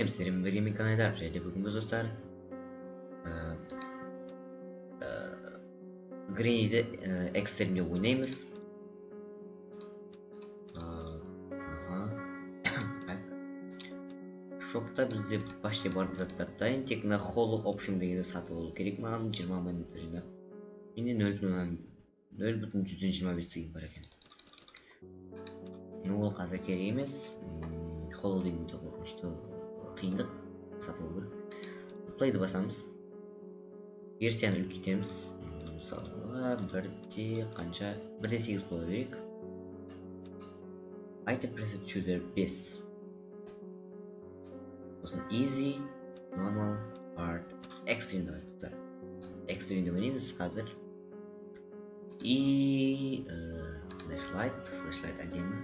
Сіздермен бірге мен каналдар және бүгін біз достар Гринниді экстрімде ойнаймыз. Шопта бізде почти барлық заттар дайын, тек мына Hollow Option дегенді сатып алу керек. Маған 20 монета жинап. Менде 0,125 деген бар екен. Ол қазір керек емес. Hollow деген өте қорқынышты қиындық, сатып алу керек. Play'ді басамыз. Версияны үлкейтеміз. Мысалы, бірде қанша? 1.8 қою керек. Item preset chooser 5. Сосын easy, normal, hard, extreme деп айтыптар. Extreme деп ойнаймыз қазір. И flashlight әдемі.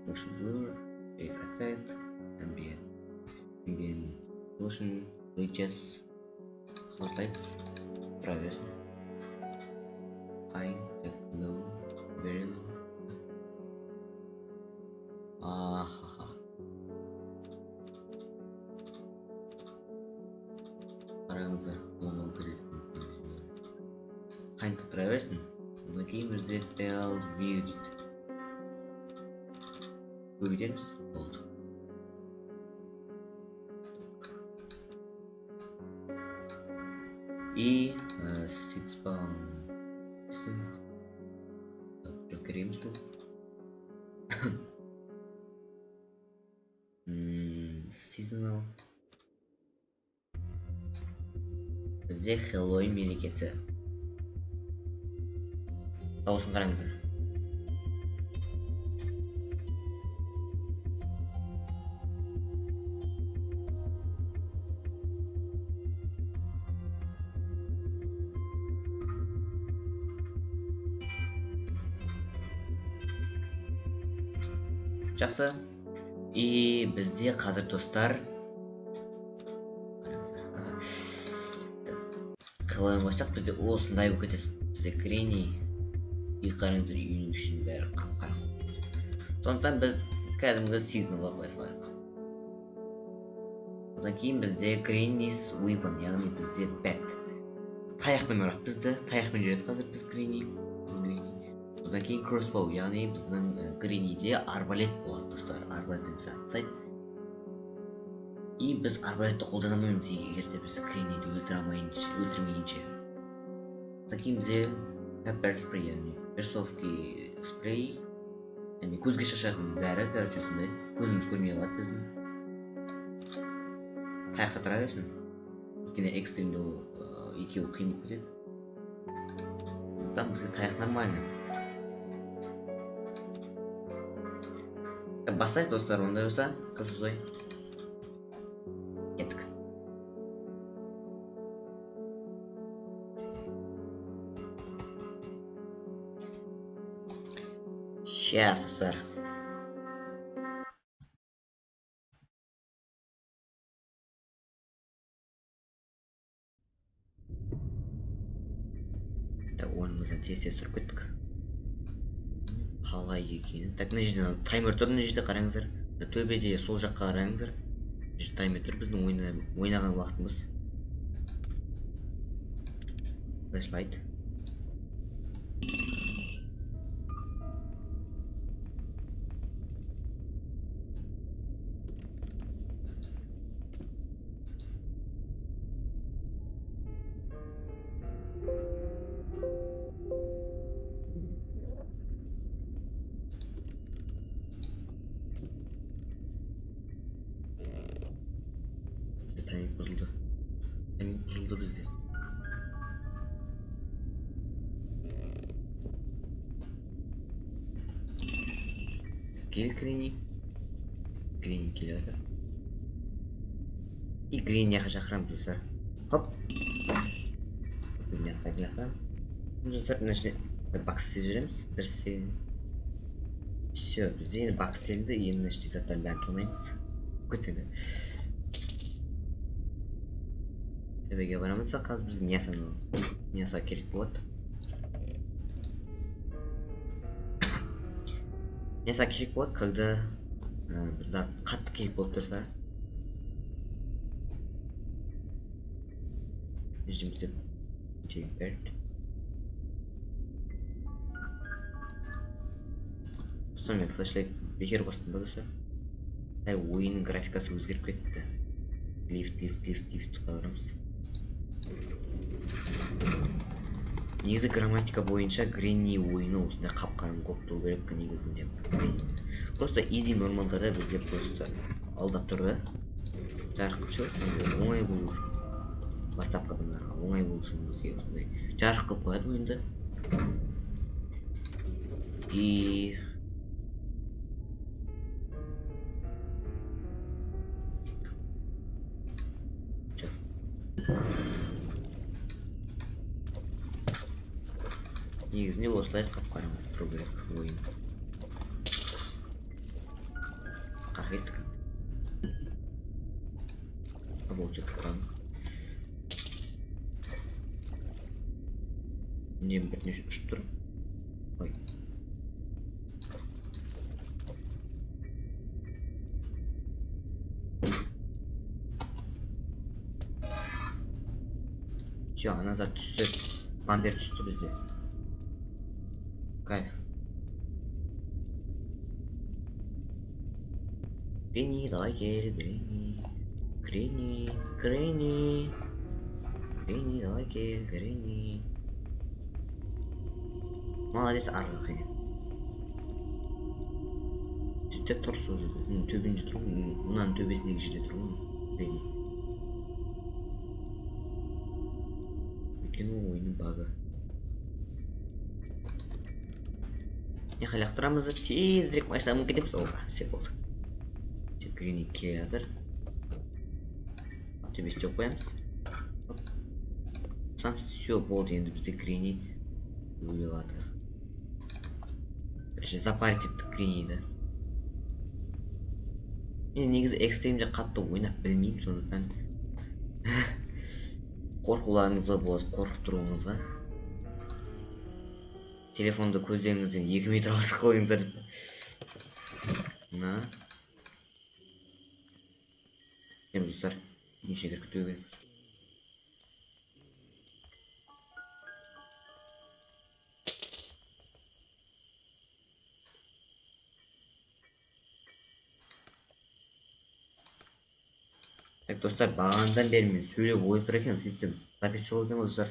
Motion blur, face effect, ambient motion, glitches, highlights, тұра берсін. High, low, very low. Қараңыздар, normal кіретін. Қайында тұра берсін. Одан кейін бізде field view дейді. Көбейтеміз, болды. И sit spawn system. Жоқ кереміз бұл. Seasonal. Бізде Хэллоуин мерекесі. Дауысын қараңыздар. Жақсы. И бізде қазір достар Хэллоуин қойсақ бізде осындай болып кетеді. Бізде Гринни и қараңыздар үйінің ішінің бәрі қап-қара. Сондықтан біз кәдімгі seasonalға қоя салайық. Одан кейін бізде Grinny's weapon, яғни бізде bat. Таяқпен ұрады бізді, таяқпен жүреді қазір біз Grinny. Одан кейін crossbow, яғни біздің Grinnyде арбалет болады достар, арбалетпен біз атсайды. И біз арбалетті қолданамаймыз егерде біз Grinnyді өлтірмейінше. Одан кейін бізде pepper spray, яғни перцовки спрей, яғни көзге шашатын дәрі, короче сондай, көзіміз көрмей қалады біздің. Таяқта тұра берсін. Өйткені экстримде екеуі қиын болып кетеді. Одан бізге таяқ нормально. Бастайық достар, ондай болса, көп сөз еттік. Сейчас, достар. Ойынымыздан тез тұрып кеттік. Қалай екенін. Так, мына жерде таймер тұр, мына жерде қараңыздар. Төбеде сол жаққа қараңыздар. Таймер тұр, біздің ойнаған уақытымыз. Flashlight. Таймер бұзылды бізде. Кел Гринни келеді. И Гринниға шақырамыз достар. Хоп. Гринниға шақырамыз. Достар, мына жерде баксте жүреміз. Бірсе. Все, бізде енді бакс келді, енді мына жерде заттардың бәрін тонаймыз. Көтсеңді. Төбеге барамызса, қазір біз мясоны аламыз. Мясо керек болады. Мясо керек болады, когда зат қатты керек болып тұрса. Yüzümüzde Jailbird. Dostlar men flashlight bekar bastım dostlar. Oyunun grafikası özgürüp ketdi. Lift қаларымыз. Негізі грамматика бойынша Гренни ойыны осындай қап-қарым көп тұру керек негізінде. Просто изи нормалдада бізде просто алдап тұрды. Жарық қылып шығып, оңай болу үшін. Бастапқы адамдарға оңай болу үшін бізге осындай жарық қылып қояды ойынды. И негізінде осылай қап-қарым тұру керек ойын. Қағет. Бұл жақтан. Мен бірнеше ұшып тұр. Ой. Все, назад түсті. Бамбер түсті бізде. Кайф. Гренни, давай кел, Гренни. Гренни, давай кел, Гренни. Молодец, арғы. Сөйтте тұр сол жерде. Төбінде тұрмын. Мынаның төбесіндегі жерде тұрмын. Гренни. Өйткені ойынның багы. Халі ақтырамызды тезірек машинамын кетеміз. Оға, все болды. Гренни келе жатыр. Төбесі жоқ қоямыз. Все болды, енді бізде Гренни өліп жатыр. Запарить еттік Гренниді. Мен негізі экстримде қатты ойнап білмеймін, сондықтан қорқуларыңызға болады, қорқып тұруыңызға. Телефонды көздеріңізден 2 метр алшыққа қойыңыздар деп. Мына. Енді достар, неше керек күту керек. Так, достар, бағанадан бері мен сөйлеп ойып тұр екен, сөйтсем запись жоқ екен ғой достар.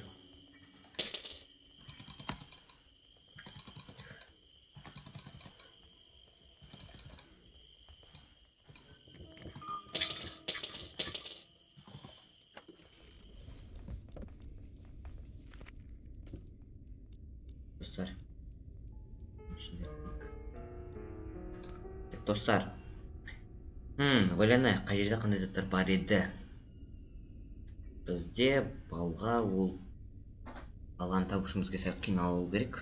Достар, ойланайық, қай жерде қандай заттар бар еді. Бізде балға балғаны табу үшін бізге сәл қиналу керек.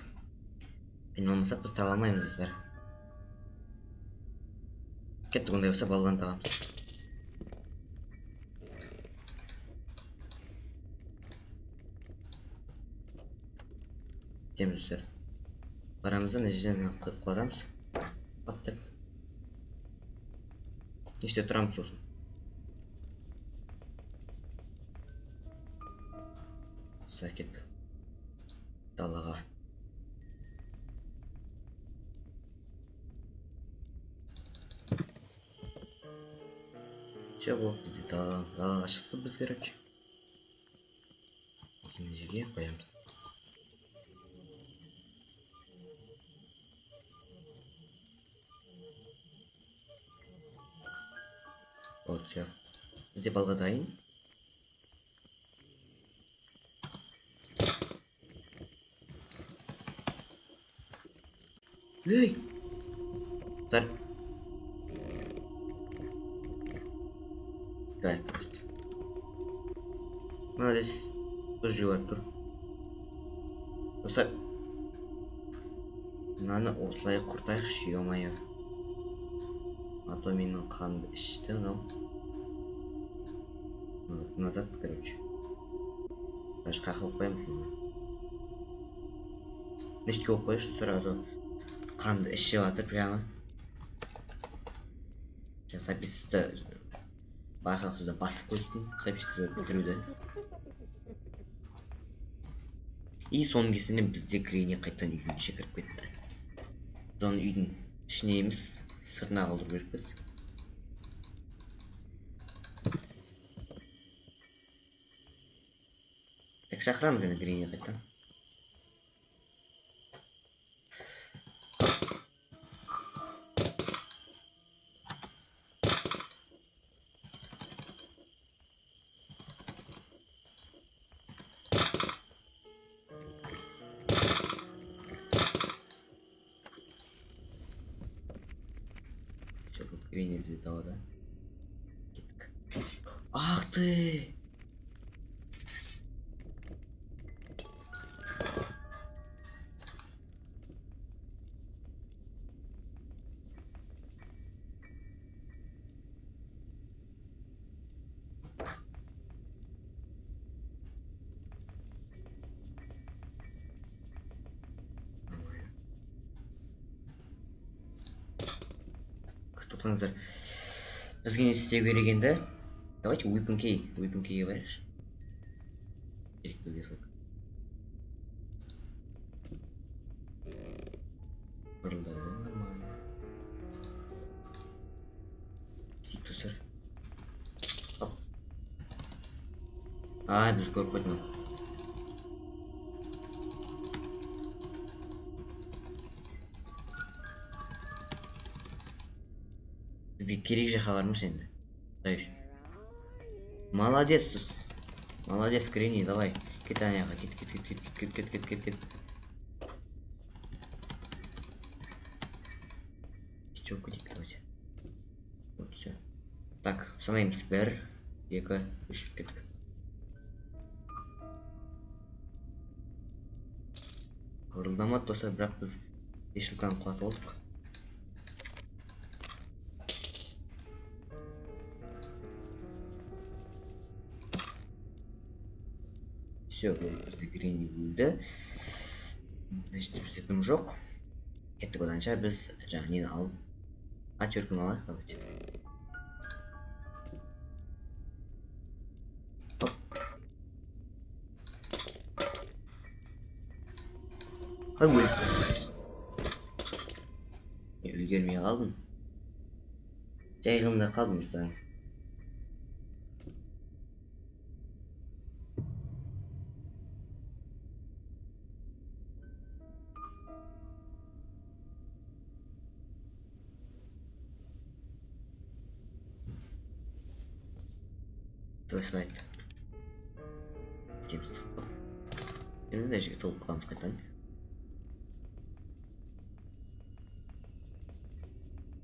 Қиналмасақ біз таба алмаймыз достар. Кеттік, ондай болса балғаны табамыз. Жетеміз достар. Барамызда мына жерден құлатамыз. Аттап. Неште тұрамыз сосын. Сәл кеттік. Далаға. Все болды, бізде далаға шықты біз, короче. Мына жерге қоямыз. Вот, все. Бізде балға дайын. Эй! Тар. Кайф просто. Молодец. Тоже живет тұр. Достар. Мынаны осылай құртайықшы, ё-моё. А то менің қанды ішті, мынау. Назад, короче. Даже қақылып қоямыз. Нешке болып қойшы, сразу қанды ішіп жатыр прямо. Записьті байқап сізді басып қойсын, записьті бітіруді. И соңгысында бізде Грини қайтадан үйдің ішіне кіріп кетті. Біз оны үйдің ішіне емес, сыртына қалдыру керекпіз. Так, шақырамыз енді Грини қайтадан. Грини бізде далада. Кеттік. Ах ты! Тоқтаңыздар. Бізге не істеу керек енді? Давайте Weapon Key'ге барайықшы. Керек бізге сол. Қырылдайды, нормально. Тиіп тұрсыр. Хоп. Ай, біз көріп қойдым. Бізге керек жаққа бармыз енді. Құдай үшін. Молодец. Молодец, Грини, давай. Кет аяға, кет. Чё кудик, давайте. Вот все. Так, санаймыз. 1, 2, 3, кеттік. Қырылдамады достар, бірақ біз ешілканы құлатып алдық. Все, бізде Грини өлді. Значит, бізде тым жоқ. Кеттік оданша біз жаңа нені алып отвертканы алайық, давайте. Ай, өлдік достар. Үлгермей қалдым. Жай ғында қалдым достар. Flashlight. Кетеміз. Енді де жерге толып қаламыз қайтадан.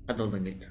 Адалдан келді.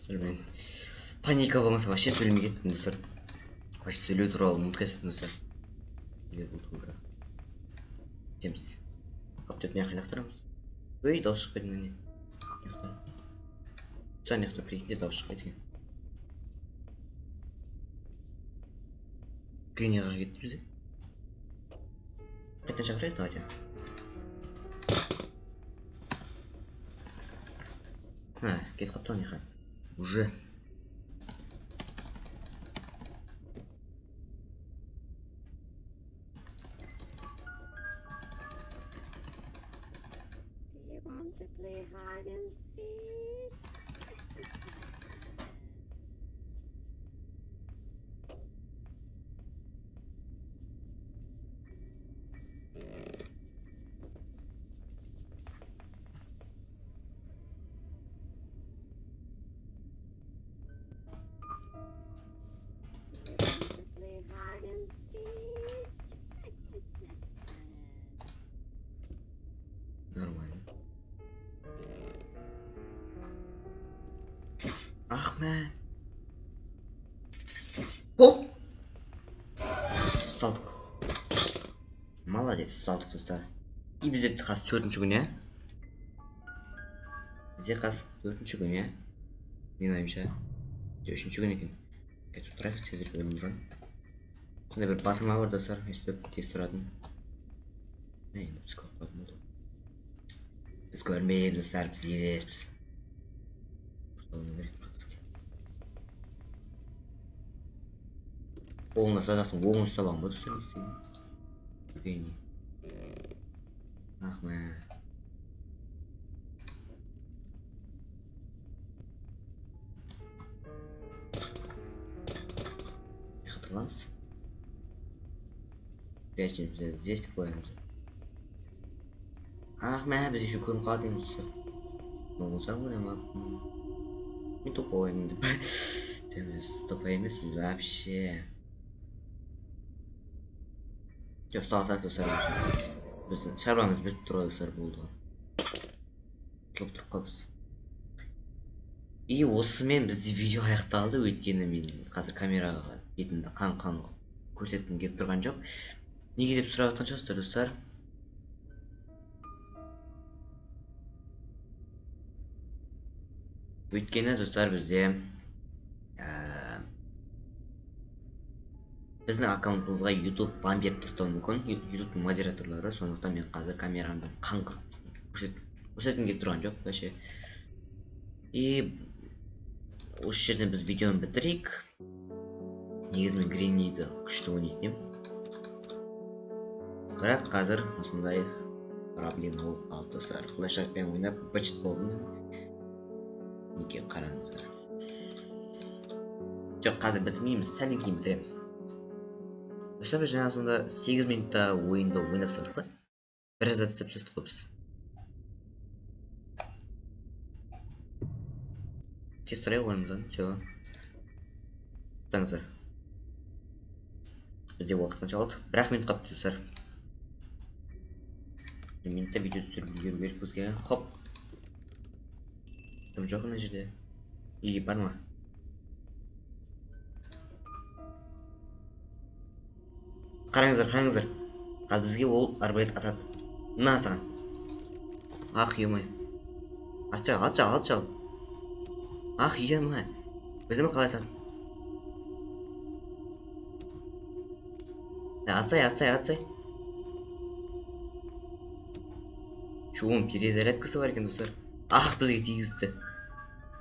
достар, мен паника болмаса вообще сөйлемей кеттім достар. Вообще сөйлеу туралы ұмытып кеттім достар. Теміз. Қаптеп мына жаққа лақтырамыз. Ой, дауыс шықпайды міне. Сән яқта прикиньте, дауыс шықпайды екен. Гринияға кетті бізде. Қайтадан шақырайық, давайте. Кетіп қапты ғой неха. Уже. To play hide and seek. To play hide and seek. Нормально. Ахмет. О! Салдық. Молодец, салдық достар. И бізде қас 4-ші күн, Бізде қас 4-ші күн, Мен ойымша 3-ші күн екен. Кетіп тұрайық, тезірек бөлімізді. Сонда бір батырма бар достар, өстіп тез тұратын. Енді біз көп батырма болды. Biz görmeyiz dostlar, biz yeriz biz. Oğluna sadaktın, oğlunu sabahın bu dostlar istedim. Beni. Ah be. Ne hatırlar mısın? Gerçi bize zestik koyalım. Ahmet biz şu konu kaldım dostlar. Ne olacak mı ne yapalım? Bir top oynadı. Temiz top емес biz вообще. Жоқ сталсақ достар. Біздің шаруамыз бітіп тұр достар болды. Келіп тұрып қалыппыз. И осымен бізде видео аяқталды, өйткені мен қазір камераға бетімді қан көрсеткім келіп тұрған жоқ. Неге деп сұрап жатқан шығарсыздар достар. Өйткені достар бізде біздің аккаунтымызға YouTube бан беріп тастауы мүмкін. YouTube'ның модераторлары, сондықтан мен қазір камерамды қаңғып көрсеткім келіп тұрған жоқ вообще. И осы жерден біз видеоны бітірейік. Негізі мен Гринниді күшті ойнайтын едім. Бірақ қазір осындай проблема болып қалды достар. Флешбекпен ойнап бычыт болдым. Неге қараңыздар. Жоқ, қазір бітірмейміз, сәлден кейін бітіреміз. Достар, біз жаңа сонда 8 минутта ойында ойнап салдық па? Біраз істеп тастадық қой біз. Тез тұрайық ойынымыздан, все. Тұтаңыздар. Бізде уақыт қанша қалды? 1 минут қалыпты достар. 1 минутта видео түсіріп үлгеру керек бізге. Хоп. Кім жоқ мына жерде? Или бар ма? Қараңыздар. Қазір бізге ол арбалет атады. Мына саған. Ах, ё-моё. Атшы. Ах, ё-моё. Өзіме қалай атады? Атсай. Шуым перезарядкасы бар екен достар. Ах, бізге тигізді.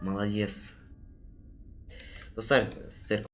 Молодец. Достар, сіздер